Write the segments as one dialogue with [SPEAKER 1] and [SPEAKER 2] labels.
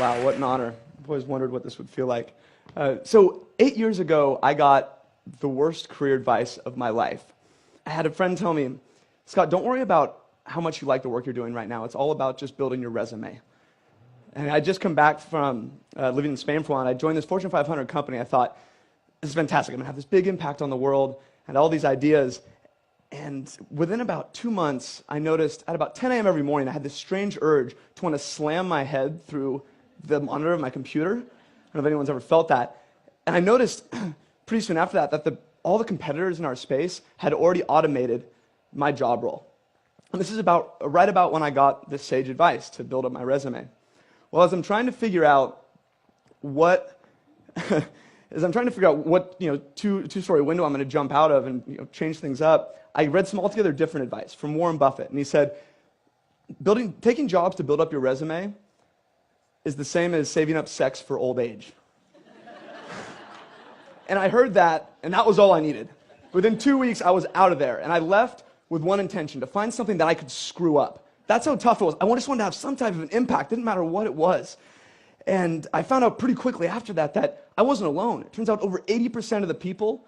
[SPEAKER 1] Wow, what an honor. I've always wondered what this would feel like. So 8 years ago, I got the worst career advice of my life. I had a friend tell me, Scott, don't worry about how much you like the work you're doing right now. It's all about just building your resume. And I'd just come back from living in Spain for a while, and I joined this Fortune 500 company. I thought, this is fantastic. I'm going to have this big impact on the world and all these ideas. And within about 2 months, I noticed at about 10 a.m. every morning, I had this strange urge to want to slam my head through the monitor of my computer. I don't know if anyone's ever felt that. And I noticed pretty soon after that all the competitors in our space had already automated my job role. And this is right about when I got this sage advice to build up my resume. Well, as I'm trying to figure out what two-story window I'm going to jump out of and change things up, I read some altogether different advice from Warren Buffett, and he said, taking jobs to build up your resume is the same as saving up sex for old age. And I heard that, and that was all I needed. Within 2 weeks, I was out of there, and I left with one intention, to find something that I could screw up. That's how tough it was. I just wanted to have some type of an impact. Didn't matter what it was. And I found out pretty quickly after that I wasn't alone. It turns out over 80% of the people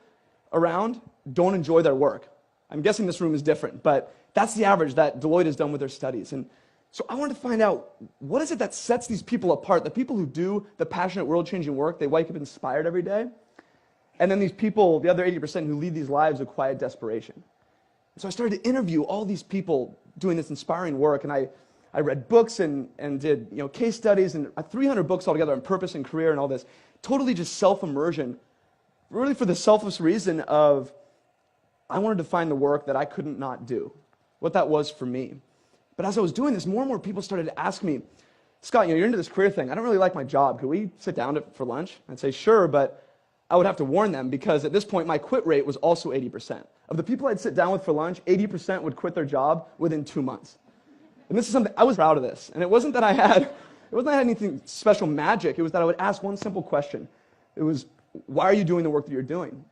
[SPEAKER 1] around don't enjoy their work. I'm guessing this room is different, but that's the average that Deloitte has done with their studies. And so I wanted to find out, what is it that sets these people apart? The people who do the passionate, world-changing work, they wake up inspired every day. And then these people, the other 80% who lead these lives of quiet desperation. So I started to interview all these people doing this inspiring work, and I read books and did case studies, and 300 books altogether on purpose and career and all this. Totally just self-immersion, really for the selfless reason of I wanted to find the work that I couldn't not do, what that was for me. But as I was doing this, more and more people started to ask me, Scott, you're into this career thing. I don't really like my job. Could we sit down for lunch? I'd say, sure, but I would have to warn them because at this point, my quit rate was also 80%. Of the people I'd sit down with for lunch, 80% would quit their job within 2 months. And this is something, I was proud of this. And it wasn't that I had anything special magic. It was that I would ask one simple question. It was, why are you doing the work that you're doing?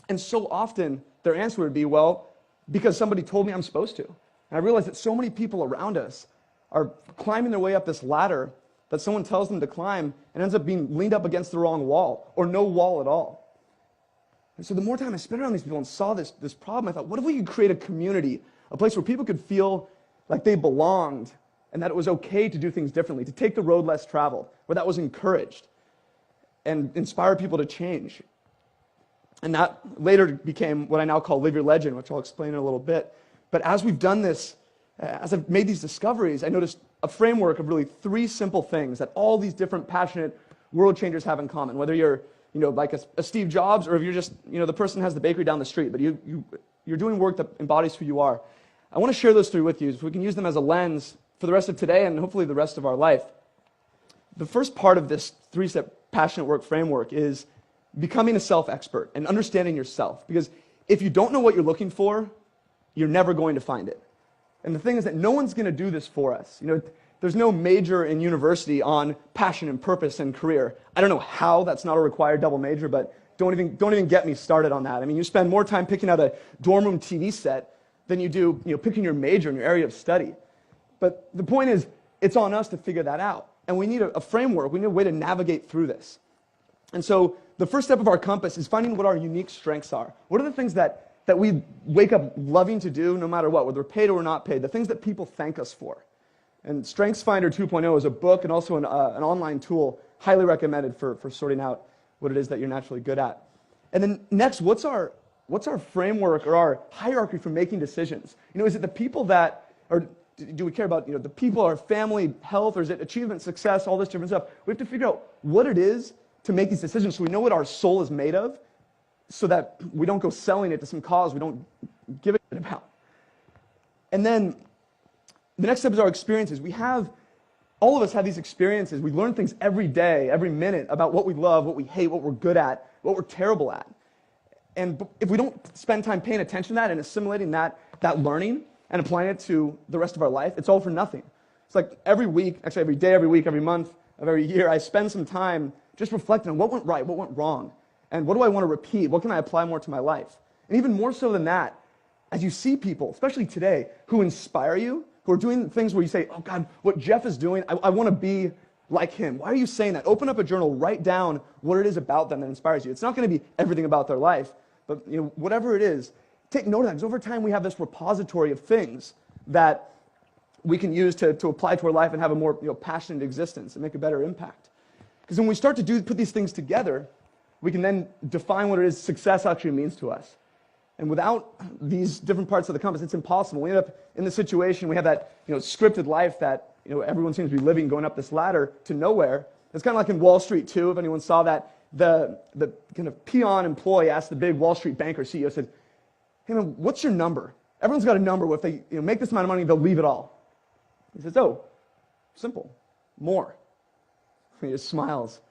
[SPEAKER 1] And so often, their answer would be, well, because somebody told me I'm supposed to. And I realized that so many people around us are climbing their way up this ladder that someone tells them to climb and ends up being leaned up against the wrong wall, or no wall at all. And so the more time I spent around these people and saw this problem, I thought, what if we could create a community, a place where people could feel like they belonged and that it was okay to do things differently, to take the road less traveled, where that was encouraged, and inspire people to change. And that later became what I now call Live Your Legend, which I'll explain in a little bit. But as we've done this, as I've made these discoveries, I noticed a framework of really 3 simple things that all these different passionate world changers have in common. Whether you're, like a Steve Jobs, or if you're just, the person who has the bakery down the street, but you're doing work that embodies who you are. I want to share those 3 with you, so we can use them as a lens for the rest of today and hopefully the rest of our life. The first part of this 3-step passionate work framework is becoming a self-expert and understanding yourself. Because if you don't know what you're looking for, you're never going to find it. And the thing is that no one's going to do this for us. There's no major in university on passion and purpose and career. I don't know how that's not a required double major, but don't even get me started on that. I mean, you spend more time picking out a dorm room TV set than you do, picking your major and your area of study. But the point is, it's on us to figure that out. And we need a framework. We need a way to navigate through this. And so the first step of our compass is finding what our unique strengths are. What are the things that we wake up loving to do no matter what, whether we're paid or we're not paid, the things that people thank us for. And StrengthsFinder 2.0 is a book and also an online tool highly recommended for sorting out what it is that you're naturally good at. And then next, what's our framework or our hierarchy for making decisions? Is it the people that, or do we care about the people, our family, health, or is it achievement, success, all this different stuff? We have to figure out what it is to make these decisions so we know what our soul is made of, so that we don't go selling it to some cause we don't give a shit about. And then the next step is our experiences. All of us have these experiences. We learn things every day, every minute about what we love, what we hate, what we're good at, what we're terrible at. And if we don't spend time paying attention to that and assimilating that learning and applying it to the rest of our life, it's all for nothing. It's like every week, actually every day, every week, every month of every year, I spend some time just reflecting on what went right, what went wrong. And what do I want to repeat? What can I apply more to my life? And even more so than that, as you see people, especially today, who inspire you, who are doing things where you say, oh God, what Jeff is doing, I want to be like him? Why are you saying that? Open up a journal, write down what it is about them that inspires you. It's not going to be everything about their life, but whatever it is, take note of that, because over time we have this repository of things that we can use to apply to our life and have a more passionate existence and make a better impact. Because when we start to put these things together, we can then define what it is success actually means to us. And without these different parts of the compass, it's impossible. We end up in the situation, we have that scripted life that everyone seems to be living, going up this ladder to nowhere. It's kind of like in Wall Street too, if anyone saw that. The kind of peon employee asked the big Wall Street banker CEO, said, "Hey man, what's your number?" Everyone's got a number. If they make this amount of money, they'll leave it all. He says, "Oh, simple, more." He just smiles.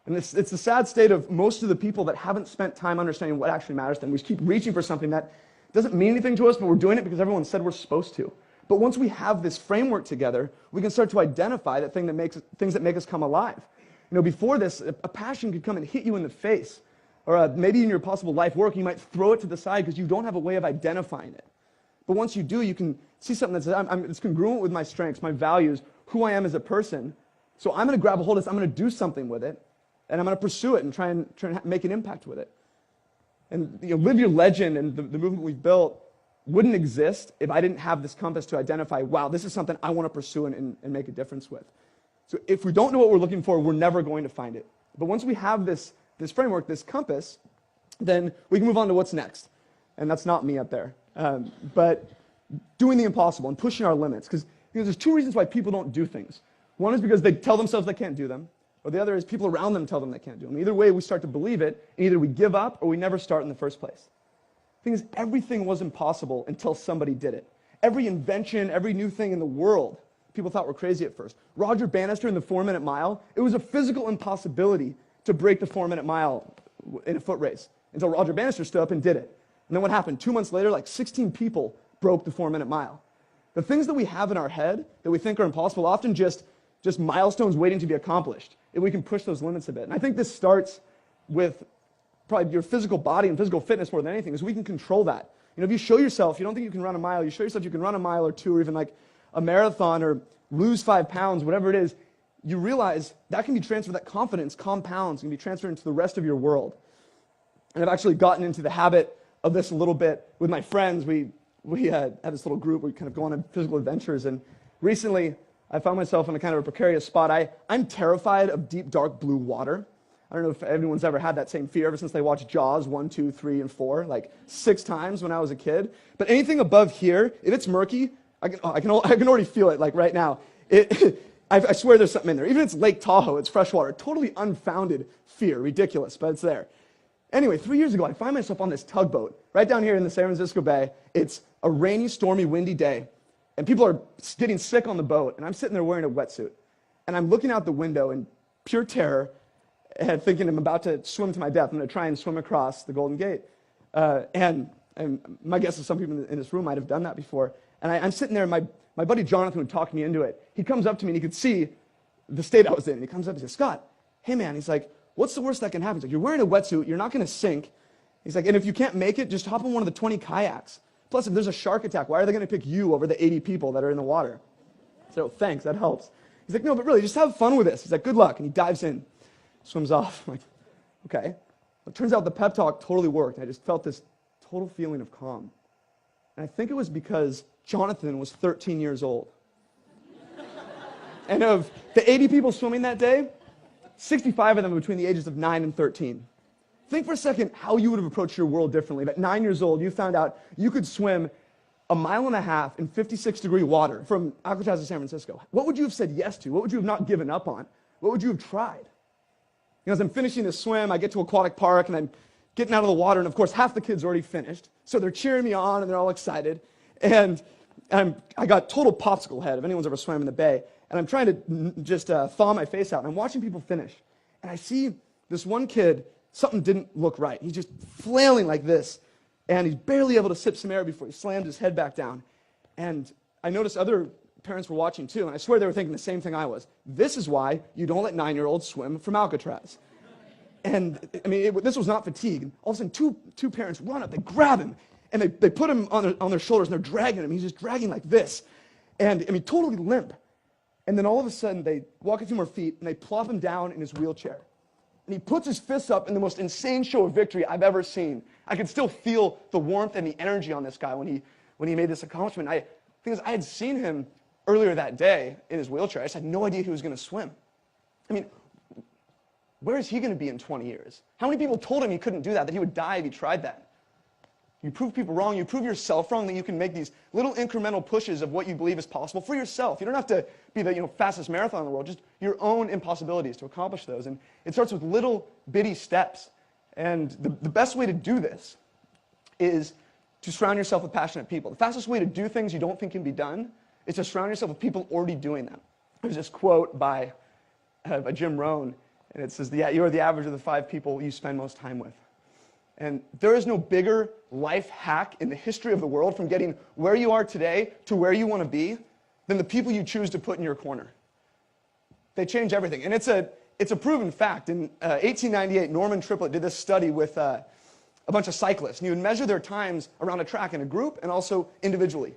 [SPEAKER 1] And it's the sad state of most of the people that haven't spent time understanding what actually matters to them. We just keep reaching for something that doesn't mean anything to us, but we're doing it because everyone said we're supposed to. But once we have this framework together, we can start to identify things that make us come alive. Before this, a passion could come and hit you in the face. Or maybe in your possible life work, you might throw it to the side because you don't have a way of identifying it. But once you do, you can see something that says, it's congruent with my strengths, my values, who I am as a person. So I'm going to grab a hold of this, I'm going to do something with it, and I'm going to pursue it and try and make an impact with it. And Live Your Legend and the movement we've built wouldn't exist if I didn't have this compass to identify, wow, this is something I want to pursue and make a difference with. So if we don't know what we're looking for, we're never going to find it. But once we have this framework, this compass, then we can move on to what's next. And that's not me up there. But doing the impossible and pushing our limits. Because there's two reasons why people don't do things. One is because they tell themselves they can't do them, or the other is people around them tell them they can't do them. Either way, we start to believe it, and either we give up or we never start in the first place. The thing is, everything was impossible until somebody did it. Every invention, every new thing in the world, people thought were crazy at first. Roger Bannister in the 4-minute mile, it was a physical impossibility to break the 4-minute mile in a foot race until Roger Bannister stood up and did it. And then what happened? 2 months later, like 16 people broke the 4-minute mile. The things that we have in our head that we think are impossible, often just milestones waiting to be accomplished, if we can push those limits a bit. And I think this starts with probably your physical body and physical fitness more than anything, is we can control that. If you show yourself, you don't think you can run a mile, you show yourself you can run a mile or two, or even like a marathon, or lose 5 pounds, whatever it is, you realize that can be transferred, that confidence compounds, can be transferred into the rest of your world. And I've actually gotten into the habit of this a little bit with my friends. We had this little group where we kind of go on physical adventures, and recently I found myself in a kind of a precarious spot. I'm terrified of deep, dark blue water. I don't know if anyone's ever had that same fear ever since they watched Jaws 1, 2, 3, and 4, like 6 times when I was a kid. But anything above here, if it's murky, I can already feel it like right now. I swear there's something in there. Even if it's Lake Tahoe, it's freshwater. Totally unfounded fear, ridiculous, but it's there. Anyway, 3 years ago, I find myself on this tugboat right down here in the San Francisco Bay. It's a rainy, stormy, windy day, and people are getting sick on the boat, and I'm sitting there wearing a wetsuit, and I'm looking out the window in pure terror and thinking I'm about to swim to my death. I'm going to try and swim across the Golden Gate. And my guess is some people in this room might have done that before. And I'm sitting there, and my buddy Jonathan would talk me into it. He comes up to me, and he could see the state I was in. And he comes up and says, "Scott, hey man," he's like, "what's the worst that can happen?" He's like, "You're wearing a wetsuit, you're not going to sink." He's like, "and if you can't make it, just hop on one of the 20 kayaks. Plus, if there's a shark attack, why are they going to pick you over the 80 people that are in the water?" So, thanks, that helps. He's like, "No, but really, just have fun with this." He's like, "Good luck." And he dives in, swims off. I'm like, okay. It turns out the pep talk totally worked. I just felt this total feeling of calm. And I think it was because Jonathan was 13 years old. And of the 80 people swimming that day, 65 of them were between the ages of 9 and 13. Think for a second how you would have approached your world differently. At 9 years old, you found out you could swim 1.5 miles in 56-degree water from Alcatraz to San Francisco. What would you have said yes to? What would you have not given up on? What would you have tried? As I'm finishing the swim, I get to Aquatic Park, and I'm getting out of the water, and of course, half the kids already finished. So they're cheering me on, and they're all excited. And I got total popsicle head, if anyone's ever swam in the bay. And I'm trying to just thaw my face out, and I'm watching people finish. And I see this one kid, something didn't look right. He's just flailing like this, and he's barely able to sip some air before he slams his head back down. And I noticed other parents were watching too, and I swear they were thinking the same thing I was. This is why you don't let 9-year-olds swim from Alcatraz. And I mean, this was not fatigue. All of a sudden, two parents run up, they grab him, and they put him on their shoulders, and they're dragging him. He's just dragging like this. And I mean, totally limp. And then all of a sudden, they walk a few more feet, and they plop him down in his wheelchair. And he puts his fists up in the most insane show of victory I've ever seen. I could still feel the warmth and the energy on this guy when he made this accomplishment. The thing is, I had seen him earlier that day in his wheelchair. I just had no idea he was going to swim. I mean, where is he going to be in 20 years? How many people told him he couldn't do that he would die if he tried that? You prove people wrong. You prove yourself wrong, that you can make these little incremental pushes of what you believe is possible for yourself. You don't have to be the fastest marathon in the world, just your own impossibilities to accomplish those. And it starts with little bitty steps. And the best way to do this is to surround yourself with passionate people. The fastest way to do things you don't think can be done is to surround yourself with people already doing them. There's this quote by Jim Rohn, and it says, you are the average of the 5 people you spend most time with. And there is no bigger life hack in the history of the world from getting where you are today to where you want to be than the people you choose to put in your corner. They change everything. And it's a proven fact. In 1898, Norman Triplett did this study with a bunch of cyclists. And he would measure their times around a track in a group and also individually.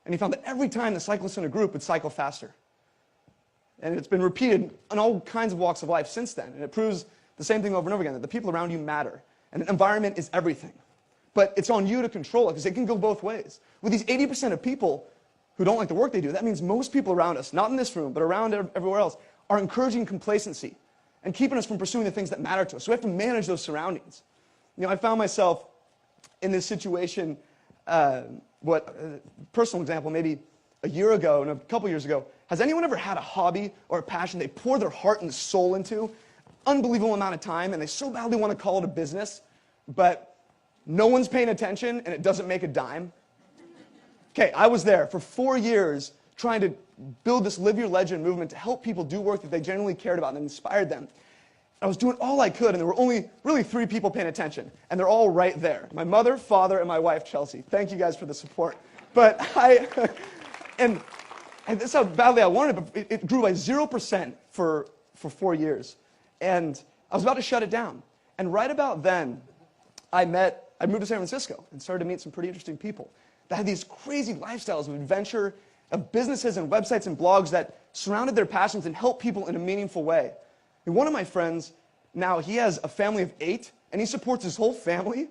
[SPEAKER 1] And he found that every time the cyclists in a group would cycle faster. And it's been repeated in all kinds of walks of life since then. And it proves the same thing over and over again, that the people around you matter. And the environment is everything. But it's on you to control it, because it can go both ways. With these 80% of people who don't like the work they do, that means most people around us, not in this room, but around everywhere else, are encouraging complacency and keeping us from pursuing the things that matter to us. So we have to manage those surroundings. I found myself in this situation, personal example, maybe a year ago, and a couple years ago. Has anyone ever had a hobby or a passion they pour their heart and soul into, unbelievable amount of time, and they so badly want to call it a business, but no one's paying attention and it doesn't make a dime? Okay, I was there for 4 years trying to build this Live Your Legend movement to help people do work that they genuinely cared about and inspired them. I was doing all I could, and there were only really 3 people paying attention, and they're all right there. My mother, father, and my wife, Chelsea. Thank you guys for the support. But and that's how badly I wanted it, but it grew by 0% for 4 years. And I was about to shut it down. And right about then, I moved to San Francisco and started to meet some pretty interesting people that had these crazy lifestyles of adventure, of businesses and websites and blogs that surrounded their passions and helped people in a meaningful way. And one of my friends, now he has a family of 8, and he supports his whole family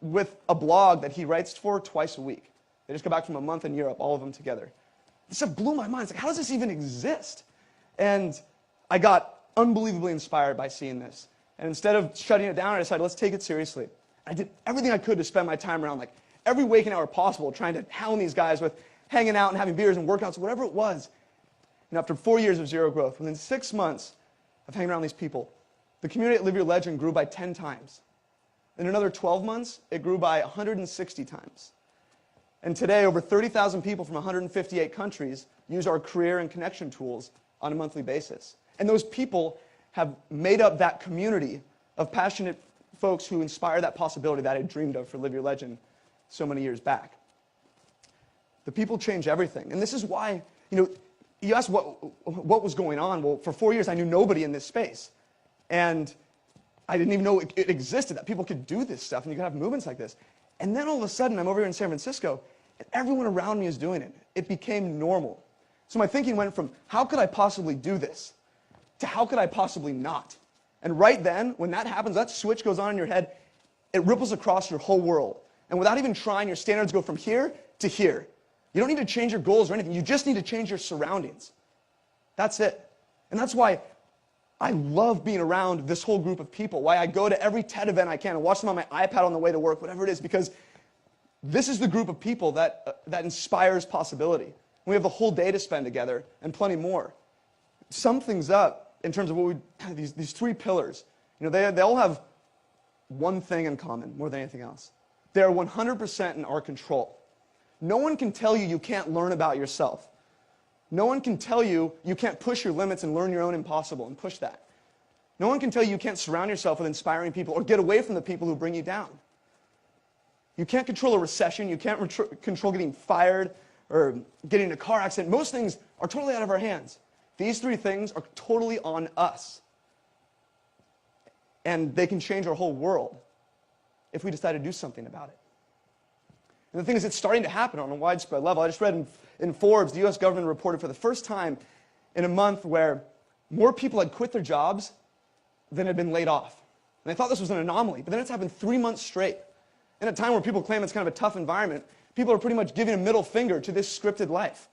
[SPEAKER 1] with a blog that he writes for twice a week. They just got back from a month in Europe, all of them together. This stuff blew my mind. It's like, how does this even exist? And I got unbelievably inspired by seeing this. And instead of shutting it down, I decided, let's take it seriously. I did everything I could to spend my time around, like, every waking hour possible, trying to hound these guys with hanging out and having beers and workouts, whatever it was. And after 4 years of zero growth, within 6 months of hanging around these people, the community at Live Your Legend grew by 10 times. In another 12 months, it grew by 160 times. And today, over 30,000 people from 158 countries use our career and connection tools on a monthly basis. And those people have made up that community of passionate folks who inspire that possibility that I dreamed of for Live Your Legend so many years back. The people change everything. And this is why, you asked what was going on. Well, for 4 years, I knew nobody in this space. And I didn't even know it existed, that people could do this stuff and you could have movements like this. And then all of a sudden, I'm over here in San Francisco, and everyone around me is doing it. It became normal. So my thinking went from, how could I possibly do this, to how could I possibly not? And right then, when that happens, that switch goes on in your head, it ripples across your whole world. And without even trying, your standards go from here to here. You don't need to change your goals or anything. You just need to change your surroundings. That's it. And that's why I love being around this whole group of people, why I go to every TED event I can and watch them on my iPad on the way to work, whatever it is, because this is the group of people that inspires possibility. We have the whole day to spend together and plenty more. Sum things up in terms of what these 3 pillars. They all have one thing in common more than anything else. They are 100% in our control. No one can tell you you can't learn about yourself. No one can tell you you can't push your limits and learn your own impossible and push that. No one can tell you you can't surround yourself with inspiring people or get away from the people who bring you down. You can't control a recession. You can't control getting fired or getting in a car accident. Most things are totally out of our hands. These 3 things are totally on us. And they can change our whole world if we decide to do something about it. And the thing is, it's starting to happen on a widespread level. I just read in Forbes, the U.S. government reported for the first time in a month where more people had quit their jobs than had been laid off. And I thought this was an anomaly, but then it's happened 3 months straight. In a time where people claim it's kind of a tough environment, people are pretty much giving a middle finger to this scripted life.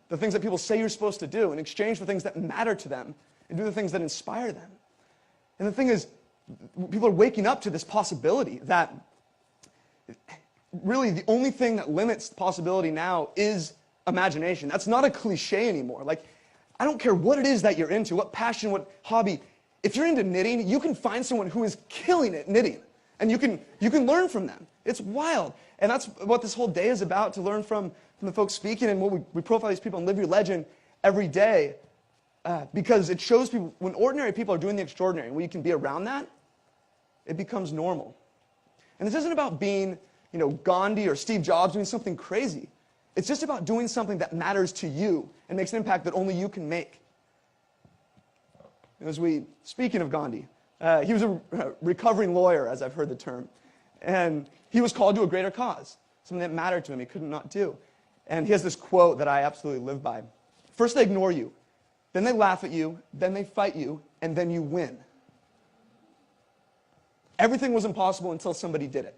[SPEAKER 1] The things that people say you're supposed to do in exchange for things that matter to them and do the things that inspire them. And the thing is, people are waking up to this possibility that really the only thing that limits possibility now is imagination. That's not a cliche anymore. Like, I don't care what it is that you're into, what passion, what hobby. If you're into knitting, you can find someone who is killing it knitting. And you can learn from them. It's wild. And that's what this whole day is about, to learn from the folks speaking. And what we profile these people and live your legend every day, because it shows people, when ordinary people are doing the extraordinary, and when you can be around that, it becomes normal. And this isn't about being, Gandhi or Steve Jobs doing something crazy. It's just about doing something that matters to you and makes an impact that only you can make. Speaking of Gandhi, he was a recovering lawyer, as I've heard the term. And he was called to a greater cause, something that mattered to him he could not do. And he has this quote that I absolutely live by. First they ignore you, then they laugh at you, then they fight you, and then you win. Everything was impossible until somebody did it.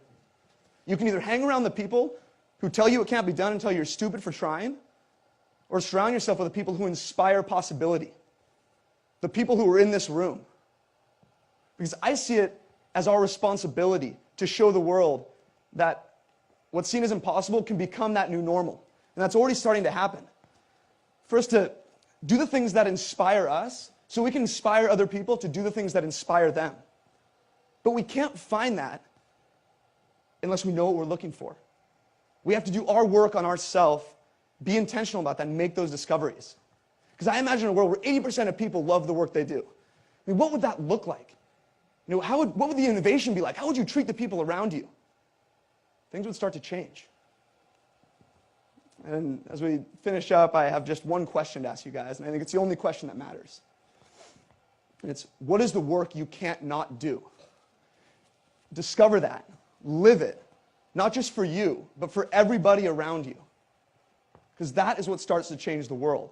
[SPEAKER 1] You can either hang around the people who tell you it can't be done until you're stupid for trying, or surround yourself with the people who inspire possibility. The people who are in this room. Because I see it as our responsibility to show the world that what's seen as impossible can become that new normal. And that's already starting to happen. For us to do the things that inspire us, so we can inspire other people to do the things that inspire them. But we can't find that unless we know what we're looking for. We have to do our work on ourselves, be intentional about that, and make those discoveries. Because I imagine a world where 80% of people love the work they do. I mean, what would that look like? What would the innovation be like? How would you treat the people around you? Things would start to change. And as we finish up, I have just one question to ask you guys, and I think it's the only question that matters. And it's, what is the work you can't not do? Discover that. Live it. Not just for you, but for everybody around you. Because that is what starts to change the world.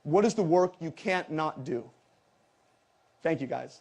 [SPEAKER 1] What is the work you can't not do? Thank you, guys.